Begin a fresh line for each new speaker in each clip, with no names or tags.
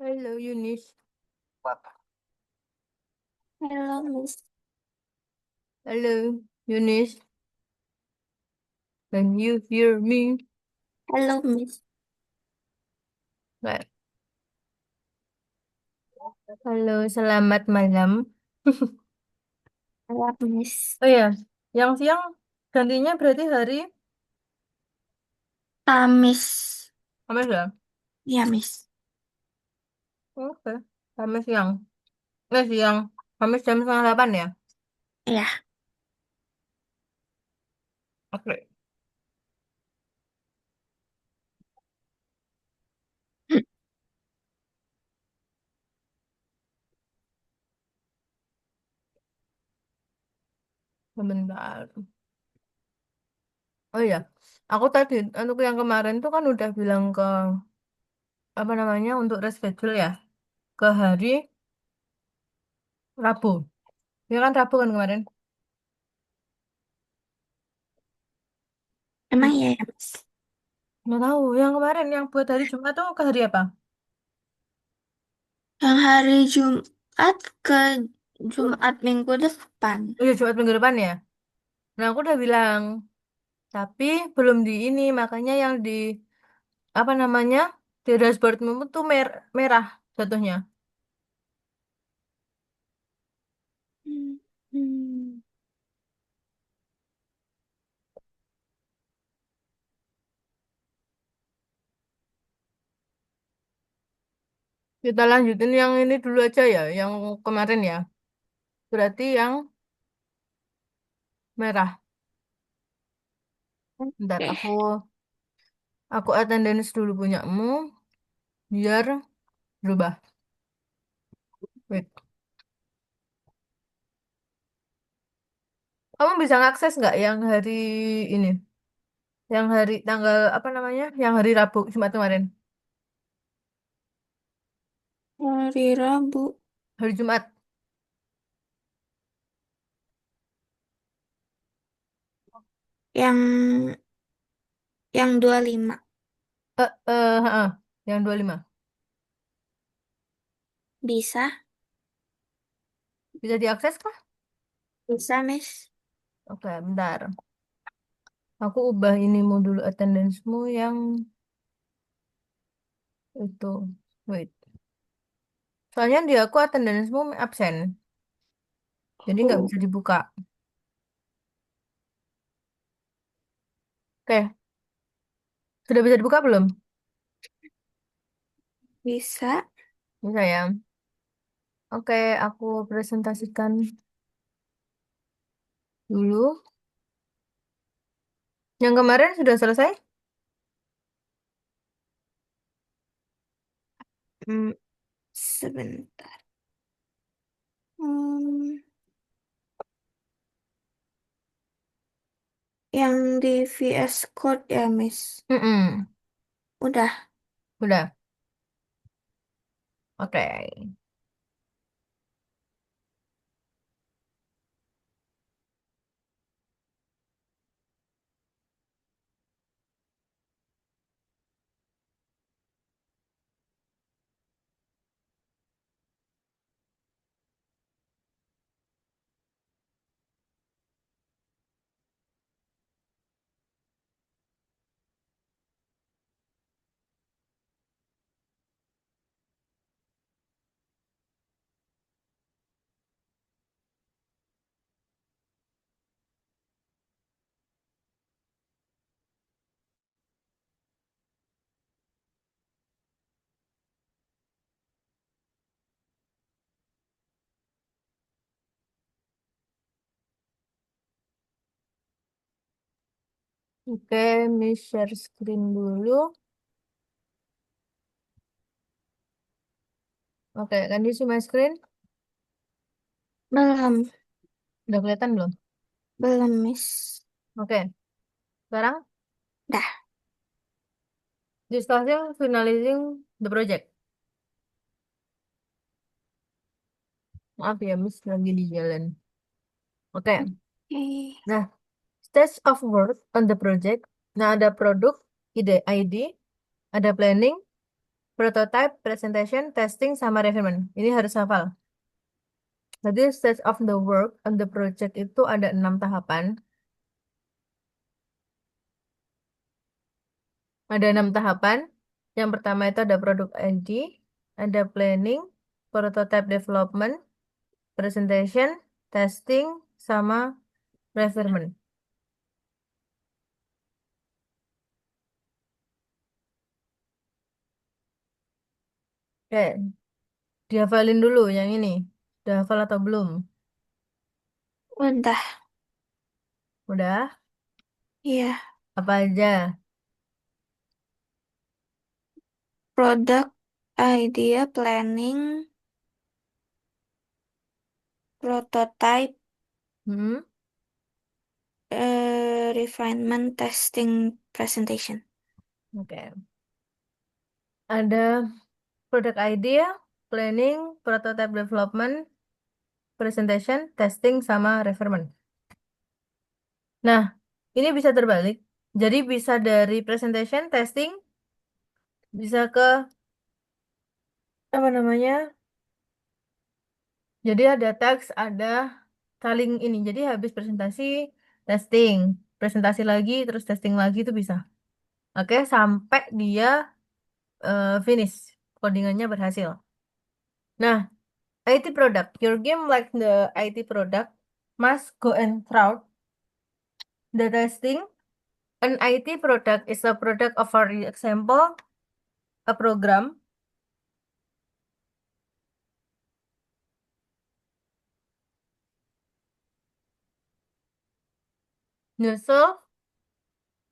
Halo Yunis.
Halo, Miss.
Halo Yunis. Can you hear me?
Halo, Miss.
Nggak. Halo, selamat malam.
Halo, Miss.
Oh ya, yang siang gantinya berarti hari
Kamis.
Kamis ya?
Ya, Miss.
Oke, Kamis siang. Siang. Kamis jam 7:30 ya?
Ya,
Oke, sebentar. Oh iya, aku tadi untuk yang kemarin tuh kan udah bilang ke apa namanya untuk reschedule ya ke hari Rabu. Ya kan Rabu kan kemarin?
emang ya, ya, Miss.
Nggak tahu. Yang kemarin yang buat hari Jumat tuh ke hari apa?
Yang hari Jumat ke Jumat minggu depan.
Oh iya, Jumat minggu depan ya. Nah, aku udah bilang, tapi belum di ini, makanya yang di apa namanya di dashboardmu tuh merah jatuhnya.
Hmm. Hmm.
Kita lanjutin yang ini dulu aja ya, yang kemarin ya. Berarti yang merah. Bentar,
Oke.
aku attendance dulu punyamu biar berubah. Wait, kamu bisa ngakses nggak yang hari ini? Yang hari tanggal apa namanya? Yang hari Rabu Jumat kemarin.
Hari Rabu.
Hari Jumat.
Yang yang 25.
Yang 25.
Bisa?
Bisa diakses kah?
Bisa, Miss.
Oke, bentar. Aku ubah ini dulu attendance-mu yang itu. Wait. Soalnya di aku attendance-mu absen. Jadi nggak
Oh,
bisa dibuka. Oke, sudah bisa dibuka belum?
bisa.
Bisa ya. Oke, aku presentasikan dulu. Yang kemarin sudah selesai?
Hmm, sebentar. Hmm, yang di VS Code ya, Miss.
Mm-mm.
Udah.
Udah. Oke. Oke, Miss share screen dulu. Oke, kan di my screen?
Belum.
Udah kelihatan belum?
Belum, Miss.
Oke, sekarang
Dah.
discussing finalizing the project. Maaf ya, Miss lagi di jalan. Oke,
Oke.
nah stage of work on the project. Nah, ada produk, ide ID, ada planning, prototype, presentation, testing, sama refinement. Ini harus hafal. Jadi stage of the work on the project itu ada 6 tahapan. Ada 6 tahapan. Yang pertama itu ada product ID, ada planning, prototype development, presentation, testing, sama refinement. Oke, dihafalin dulu yang ini. Udah hafal atau belum?
Udah,
Udah?
iya.
Apa aja?
Product idea planning, prototype,
Hmm?
refinement, testing, presentation.
Oke. Ada product idea, planning, prototype development, presentation, testing, sama refinement. Nah, ini bisa terbalik. Jadi bisa dari presentation, testing, bisa ke apa namanya? Jadi ada teks, ada saling ini. Jadi habis presentasi, testing, presentasi lagi, terus testing lagi itu bisa. Oke, sampai dia finish, codingannya berhasil. Nah, IT product. Your game like the IT product must go and through the testing. An IT product is a product of, for example, a program, resolve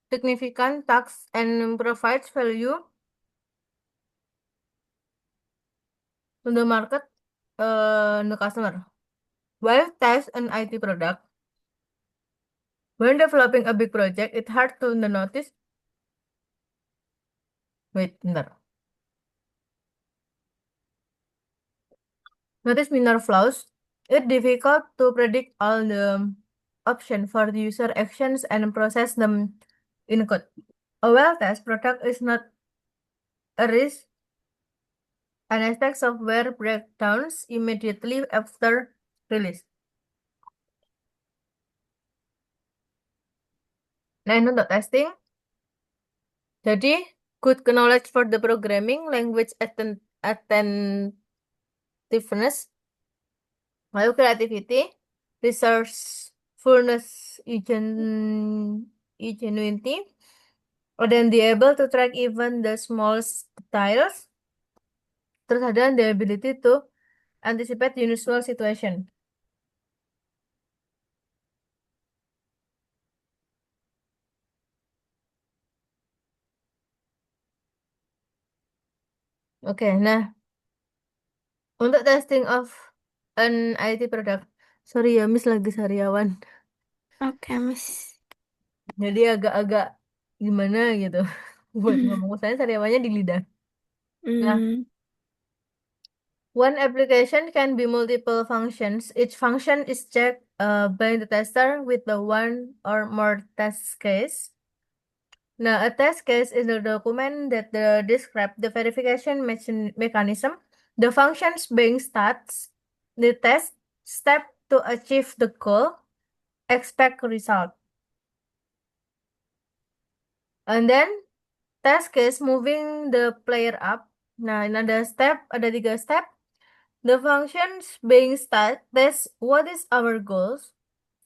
significant tasks and provides value to the market, the customer. While test an IT product, when developing a big project, it's hard to notice. Wait, bentar. Notice minor flaws. It's difficult to predict all the options for the user actions and process them in code. A well-tested product is not a risk and expect software breakdowns immediately after release. Nah, ini untuk testing. Jadi, good knowledge for the programming, language attentiveness, lalu creativity, resourcefulness, ingenuity, or then be able to track even the smallest details. Terus ada the ability to anticipate unusual situation. Oke, nah untuk testing of an IT product, sorry ya Miss lagi sariawan,
Oke, Miss.
jadi agak-agak gimana gitu buat ngomong saya sariawannya di lidah. Nah,
Hmm,
one application can be multiple functions. Each function is checked by the tester with the one or more test case. Now, a test case is a document that describe the verification mechanism, the functions being starts, the test step to achieve the goal, expect result. And then test case moving the player up. Nah, ini ada 3 step. The functions being start test what is our goals.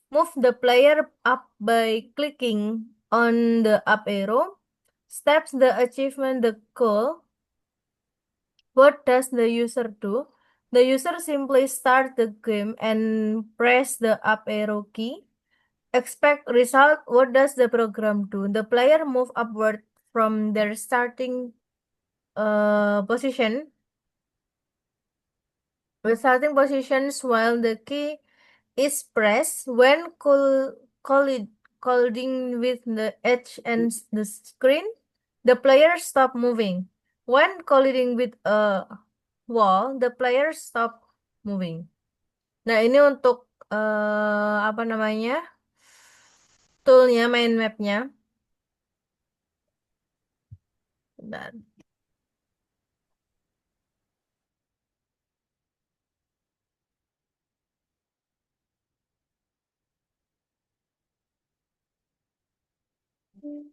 Move the player up by clicking on the up arrow. Steps the achievement the goal. What does the user do? The user simply start the game and press the up arrow key. Expect result. What does the program do? The player move upward from their starting position. The starting positions while the key is pressed when colliding with the edge and the screen. The player stop moving. When colliding with a wall, the player stop moving. Nah, ini untuk apa namanya? Toolnya, main mapnya. Bentar. Okay,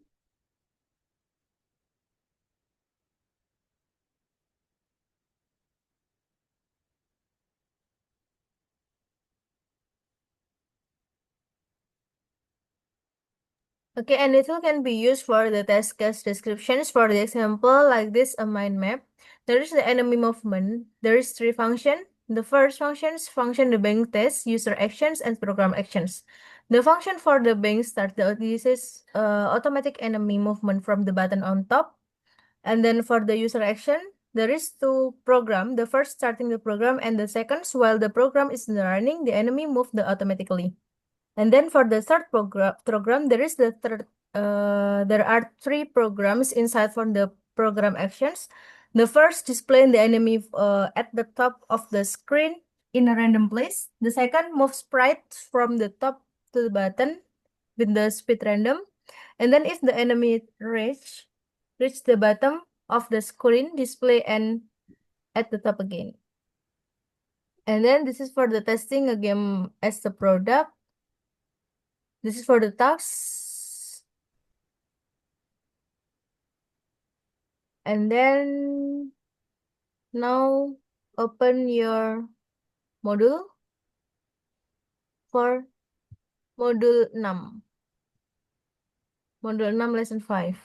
and it can be used for the test case descriptions. For the example, like this, a mind map. There is the enemy movement. There is three function. The first functions function the bank test, user actions, and program actions. The function for the bank start this is automatic enemy movement from the button on top. And then for the user action, there is two program. The first starting the program and the second while the program is running, the enemy move the automatically. And then for the third program, there are three programs inside from the program actions. The first displaying the enemy at the top of the screen in a random place. The second move sprite from the top to the bottom with the speed random. And then if the enemy reach the bottom of the screen, display and at the top again. And then this is for the testing a game as the product. This is for the tasks. And then now open your module for module 6. Module 6 lesson 5.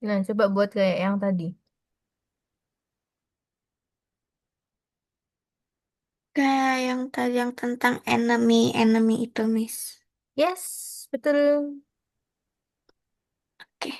Nah, coba buat kayak yang tadi.
Kayak yang tadi yang tentang enemy itu, Miss.
Yes, betul.
Oke.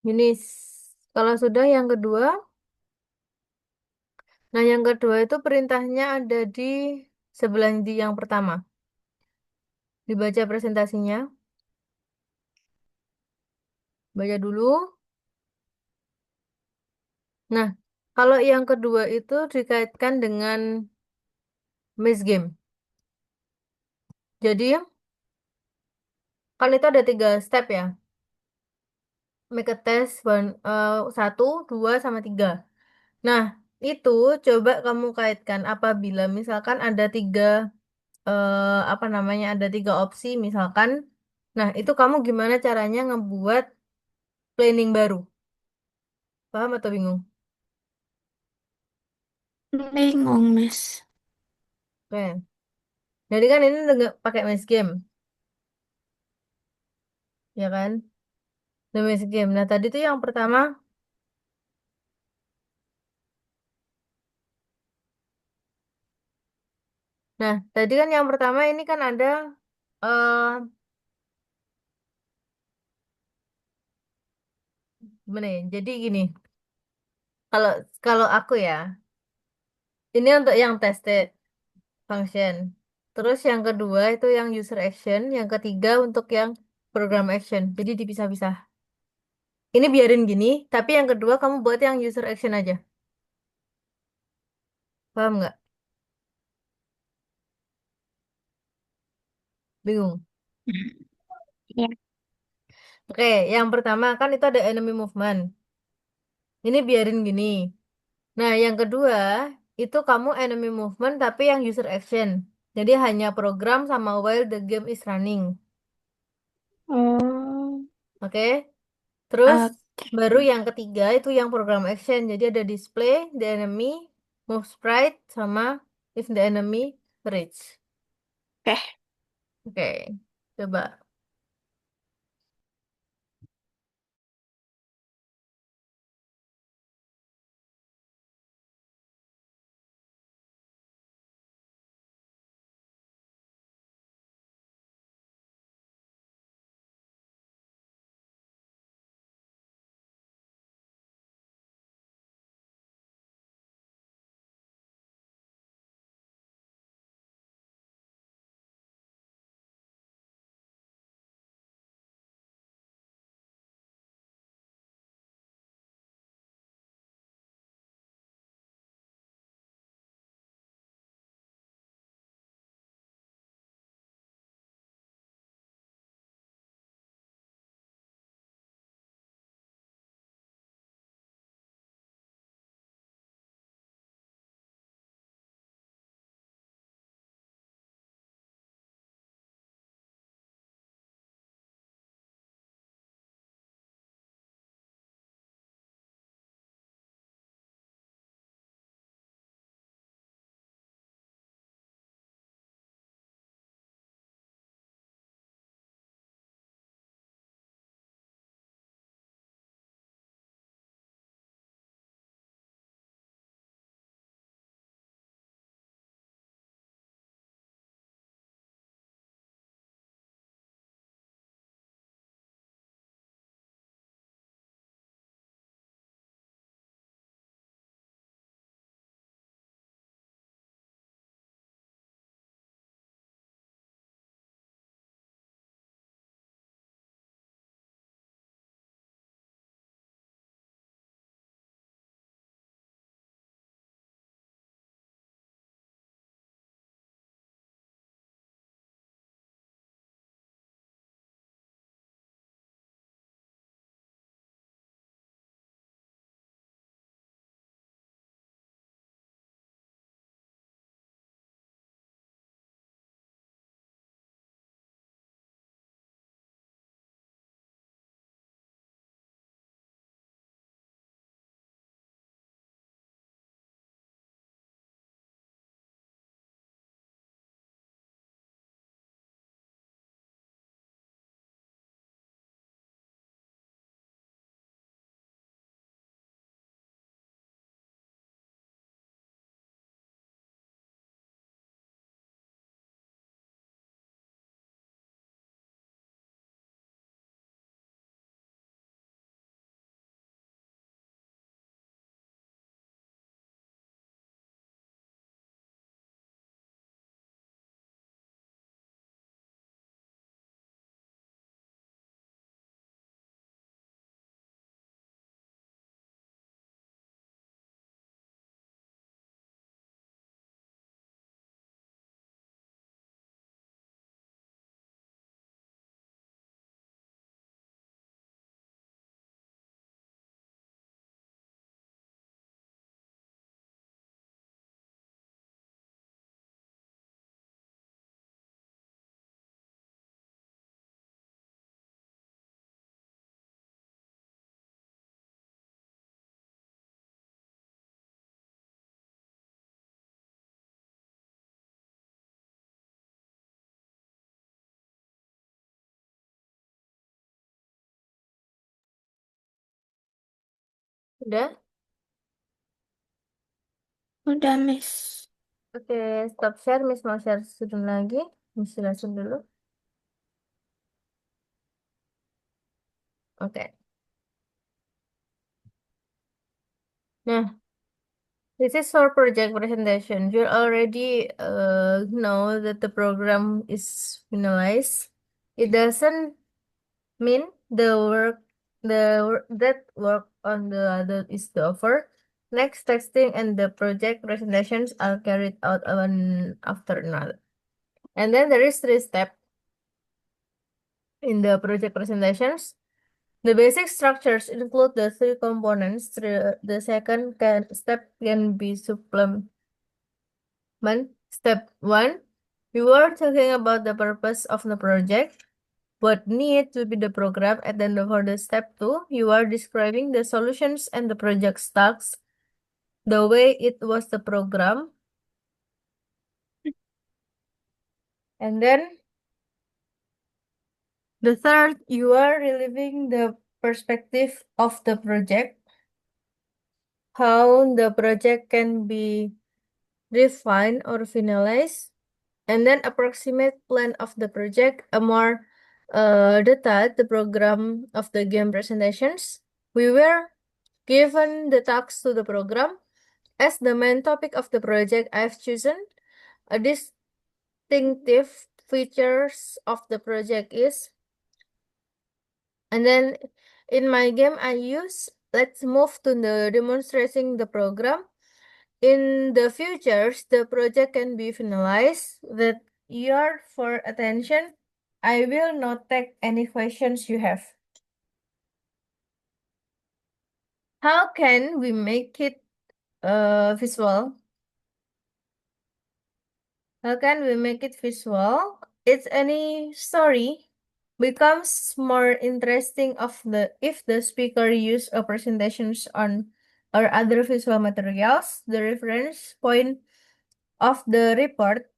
Ini kalau sudah yang kedua, nah yang kedua itu perintahnya ada di sebelah di yang pertama. Dibaca presentasinya, baca dulu. Nah, kalau yang kedua itu dikaitkan dengan maze game. Jadi, kan itu ada 3 step ya. Make a test, satu, dua, sama tiga. Nah, itu coba kamu kaitkan apabila misalkan ada apa namanya, ada 3 opsi misalkan. Nah, itu kamu gimana caranya ngebuat planning baru? Paham atau bingung?
Bingung, Miss.
Oke. Jadi kan ini dengan pakai maze game, ya kan? The maze game. Nah, tadi tuh yang pertama. Nah, tadi kan yang pertama ini kan ada eh gimana ya? Jadi gini, kalau kalau aku ya, ini untuk yang tested function. Terus yang kedua itu yang user action, yang ketiga untuk yang program action. Jadi dipisah-pisah. Ini biarin gini, tapi yang kedua kamu buat yang user action aja. Paham nggak? Bingung?
Ya.
Oke, yang pertama kan itu ada enemy movement. Ini biarin gini. Nah, yang kedua itu kamu enemy movement tapi yang user action. Jadi hanya program sama while the game is running.
Oh,
Oke? Terus
oke.
baru yang ketiga itu yang program action. Jadi ada display, the enemy, move sprite, sama if the enemy reach.
Oke.
Oke, coba. Udah?
Udah, Miss.
Oke, stop share. Miss mau share student lagi. Miss jelasin dulu. Oke. Nah, this is for project presentation. You already know that the program is finalized. It doesn't mean that work on the other is over. Next, testing and the project presentations are carried out one after another. And then there is three steps in the project presentations. The basic structures include the three components. The second step can be supplement. Step one, we were talking about the purpose of the project, what need to be the program, and then for the step two, you are describing the solutions and the project tasks, the way it was the program, and then the third, you are reliving the perspective of the project, how the project can be refined or finalized, and then approximate plan of the project, a more detailed the program of the game presentations. We were given the tasks to the program. As the main topic of the project, I've chosen a distinctive features of the project is, and then in my game I use, let's move to the demonstrating the program. In the futures, the project can be finalized. That your for attention. I will not take any questions you have. How can we make it visual? How can we make it visual? It's any story becomes more interesting of the if the speaker use a presentations on or other visual materials. The reference point of the report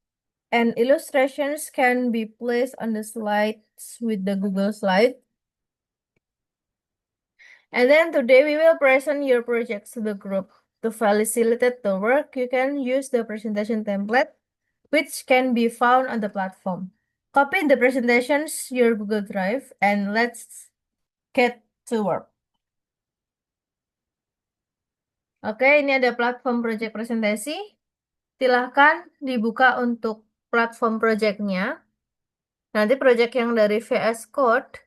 and illustrations can be placed on the slides with the Google Slide. And then today we will present your projects to the group. To facilitate the work, you can use the presentation template, which can be found on the platform. Copy the presentations your Google Drive and let's get to work. Oke, ini ada platform project presentasi. Silahkan dibuka untuk platform projectnya. Nanti project yang dari VS Code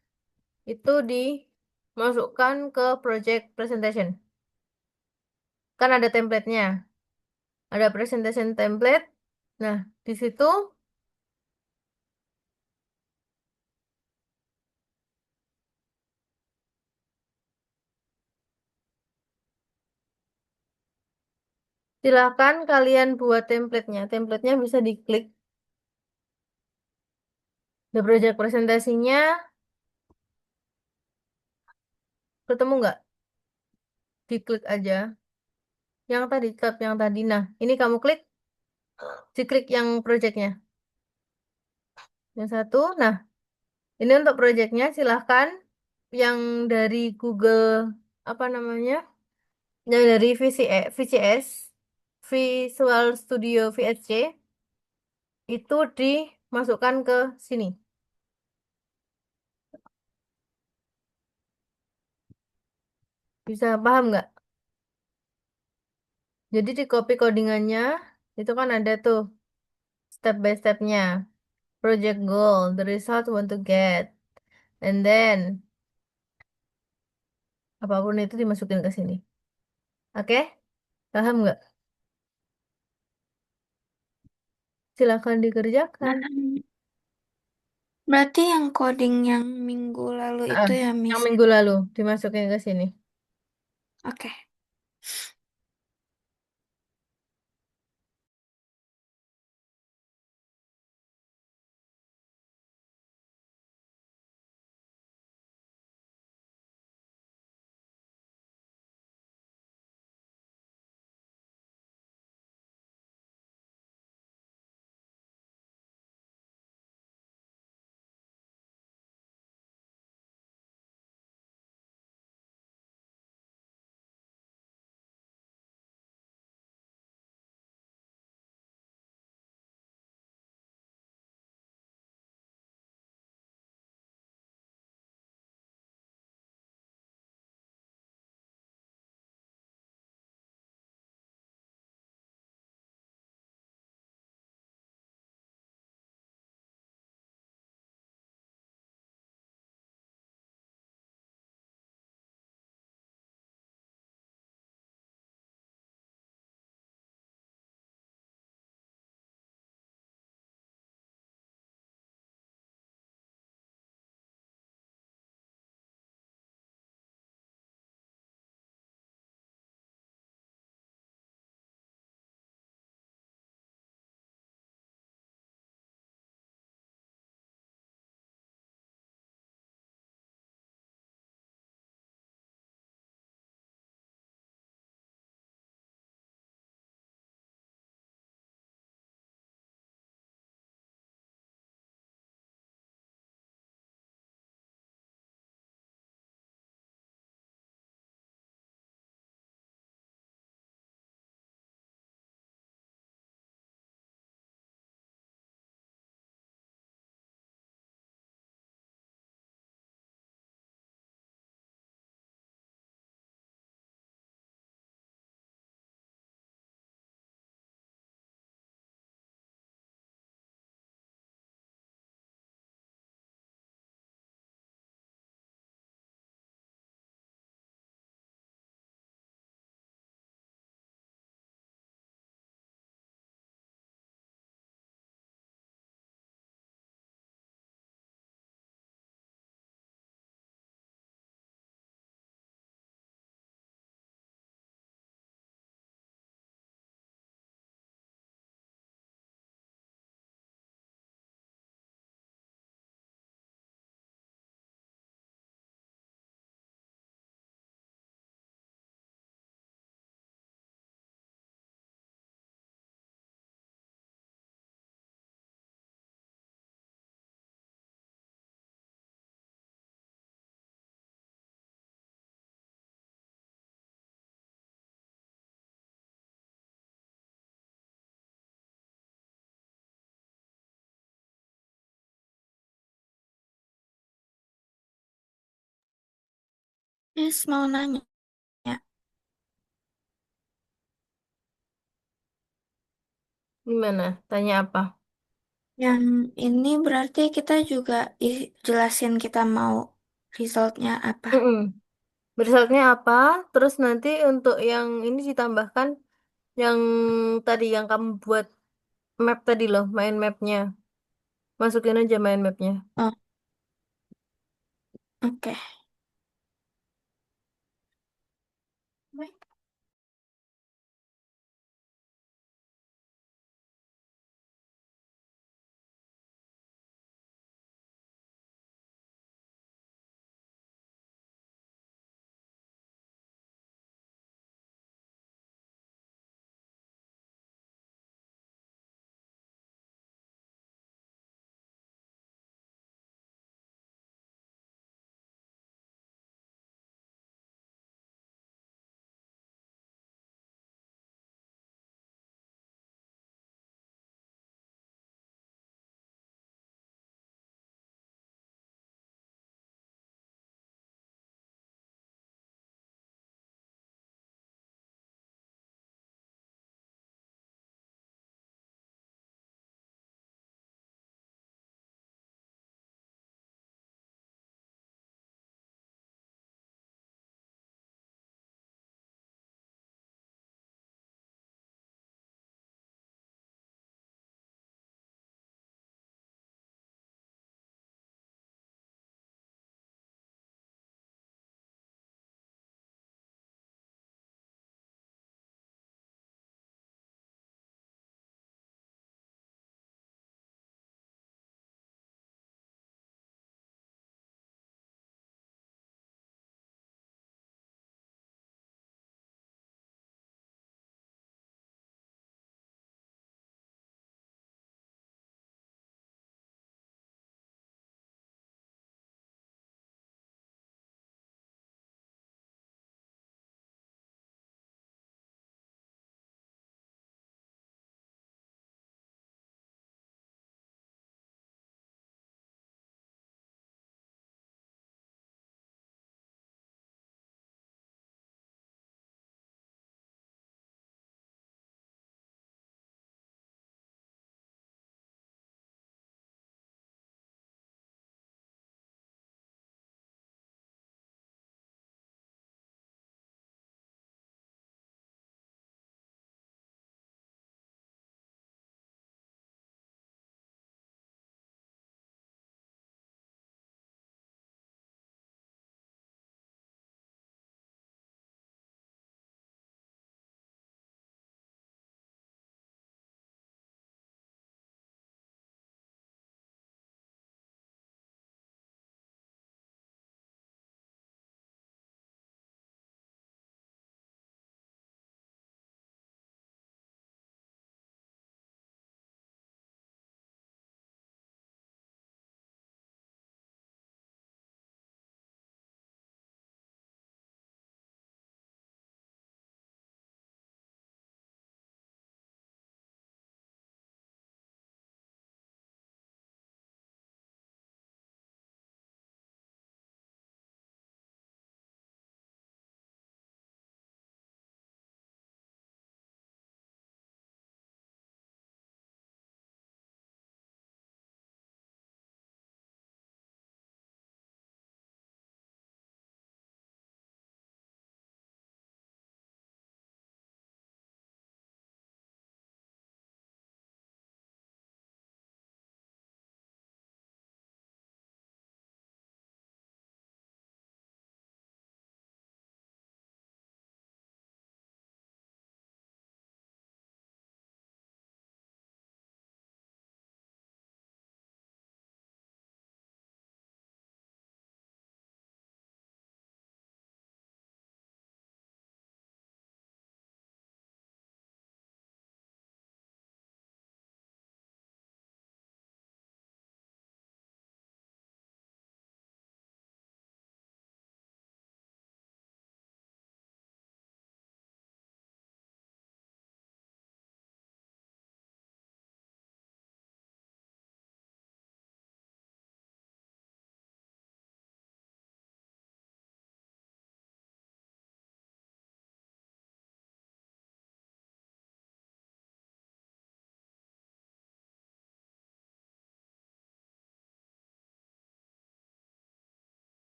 itu dimasukkan ke project presentation. Kan ada template-nya. Ada presentation template. Nah, di situ silahkan kalian buat template-nya. Template-nya bisa diklik. The project presentasinya ketemu nggak? Diklik aja. Yang tadi, tab yang tadi. Nah, ini kamu klik, diklik yang projectnya. Yang satu, nah ini untuk projectnya silahkan yang dari Google, apa namanya? Yang dari VCS, Visual Studio VSC, itu dimasukkan ke sini. Bisa paham nggak? Jadi di copy codingannya, itu kan ada tuh step by stepnya. Project goal, the result you want to get. And then, apapun itu dimasukin ke sini. Oke? Paham nggak? Silakan dikerjakan.
Nah, berarti yang coding yang minggu lalu
Ah,
itu ya,
yang
Miss?
minggu lalu dimasukin ke sini.
Oke. Yes, mau nanya.
Gimana? Tanya apa?
Yang ini berarti kita juga jelasin kita mau resultnya apa.
Mm-mm. Resultnya apa? Terus nanti untuk yang ini ditambahkan yang tadi yang kamu buat map tadi loh, main mapnya. Masukin aja main mapnya.
Oh, oke.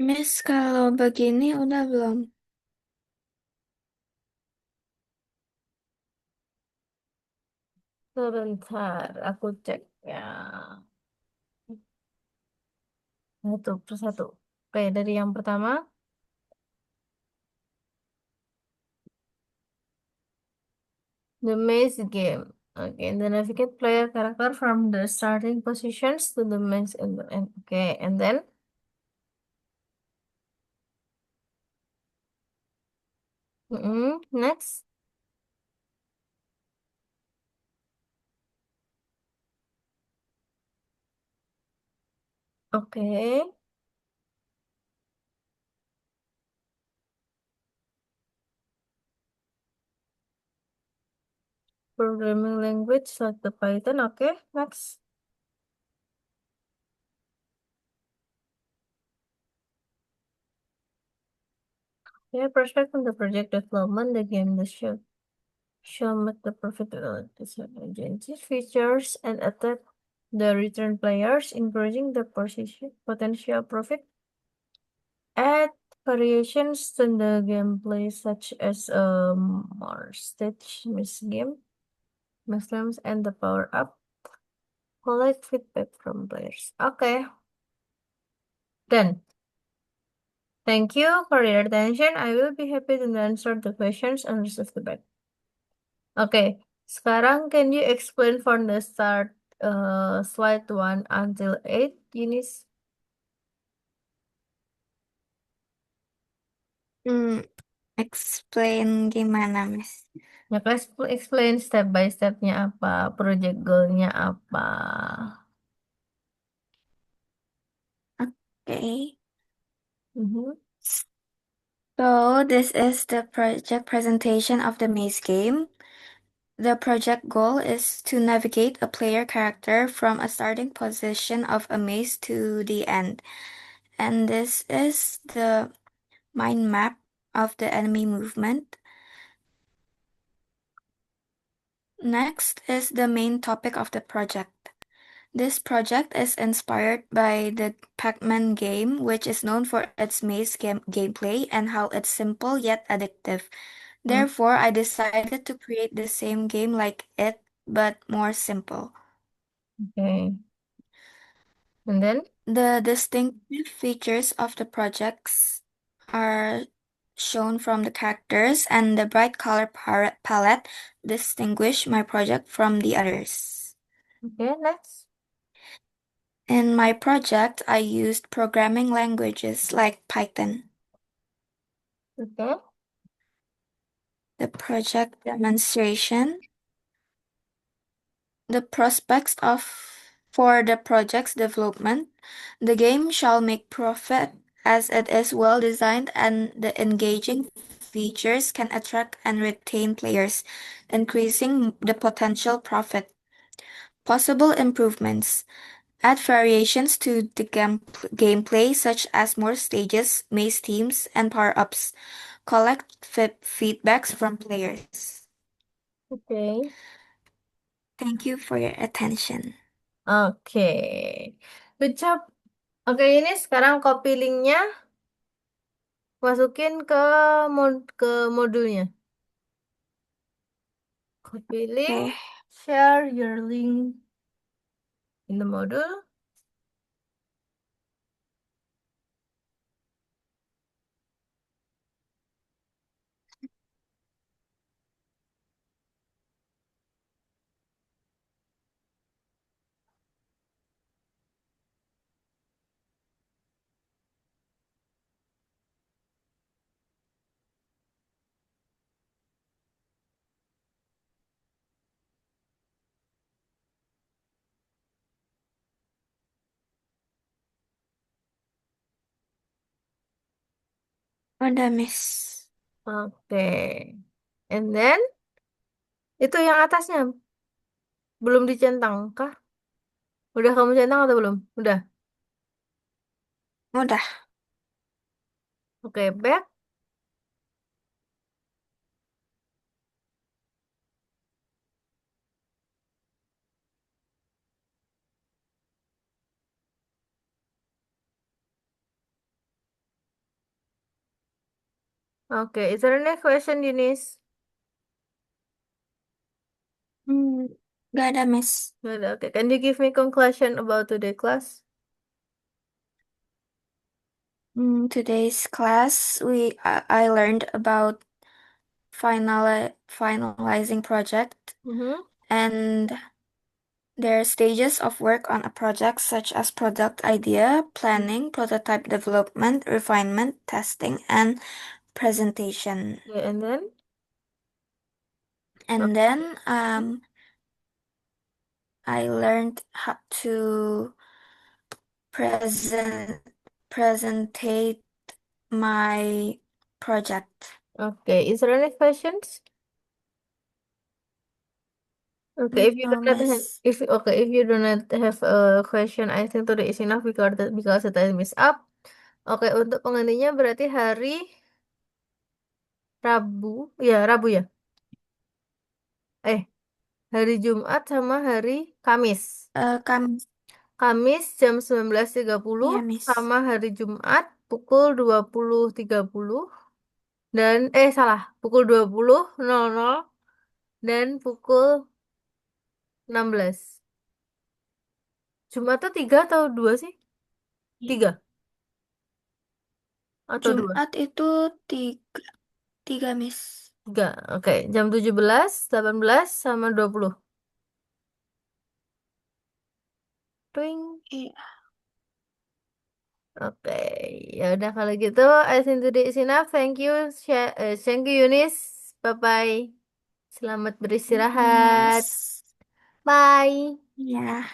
Miss, kalau begini udah belum?
Sebentar, aku cek ya. Satu persatu. Oke, dari yang pertama. The maze game. Okay, the navigate player character from the starting positions to the maze and the end. Okay, and then next. Okay, programming language like the Python. Okay, next. Yeah, perspective on the project development, the game the shall make the perfect agency features and attack the return players, encouraging the potential profit. Add variations to the gameplay such as more stage miss game, Muslims, and the power up. Collect feedback from players. Okay, done. Thank you for your attention. I will be happy to answer the questions and receive feedback. Okay, sekarang can you explain from the start slide 1 until 8, Eunice?
Hmm, explain gimana, Miss?
Ya, kan explain step by stepnya apa, project goalnya apa.
Okay.
Mhm.
So this is the project presentation of the maze game. The project goal is to navigate a player character from a starting position of a maze to the end. And this is the mind map of the enemy movement. Next is the main topic of the project. This project is inspired by the Pac-Man game, which is known for its maze gameplay and how it's simple yet addictive.
Mm,
Therefore, I decided to create the same game like it, but more simple.
okay. And then,
The distinctive features of the projects are shown from the characters, and the bright color palette distinguish my project from the others.
okay, next.
In my project, I used programming languages like Python.
Okay.
The project demonstration, the prospects of for the project's development. The game shall make profit as it is well designed and the engaging features can attract and retain players, increasing the potential profit. Possible improvements. Add variations to the gameplay such as more stages, maze teams, and power-ups. Collect feedbacks from players.
Okay.
Thank you for your attention.
Oke. Good job. Oke, ini sekarang copy linknya, masukin ke modulnya. Copy
Oke,
link, share your link in the module.
udah, Miss.
Oke. And then, itu yang atasnya belum dicentang kah? Udah kamu centang atau belum? Udah.
Udah.
Oke, back. Okay, is there any question, Eunice?
Hmm, gak ada, Miss.
Good, okay. Can you give me conclusion about today class?
Today's class, I learned about finalizing project
Mm-hmm.
and there are stages of work on a project such as product idea, planning, prototype development, refinement, testing, and presentation.
Yeah, and then?
And then I learned how to present presentate my project.
Okay, is there any questions? Okay, if you do
No,
not have,
Miss.
if you do not have a question, I think today is enough because the time is up. Oke, untuk penggantinya berarti hari Rabu, ya Rabu ya. Eh, hari Jumat sama hari Kamis.
Kamis,
Kamis jam 19.30
iya, Miss.
sama hari Jumat pukul 20.30 dan salah, pukul 20.00 dan pukul 16. Jumat tuh 3 atau 2 sih? 3 atau 2?
Jumat itu tiga, tiga, Miss.
3. Oke, jam 17, 18 sama 20. Twing.
Iya.
Oke, ya udah kalau gitu, I think today is enough. Thank you Yunis. Bye bye. Selamat beristirahat.
Miss.
Bye.
Ya.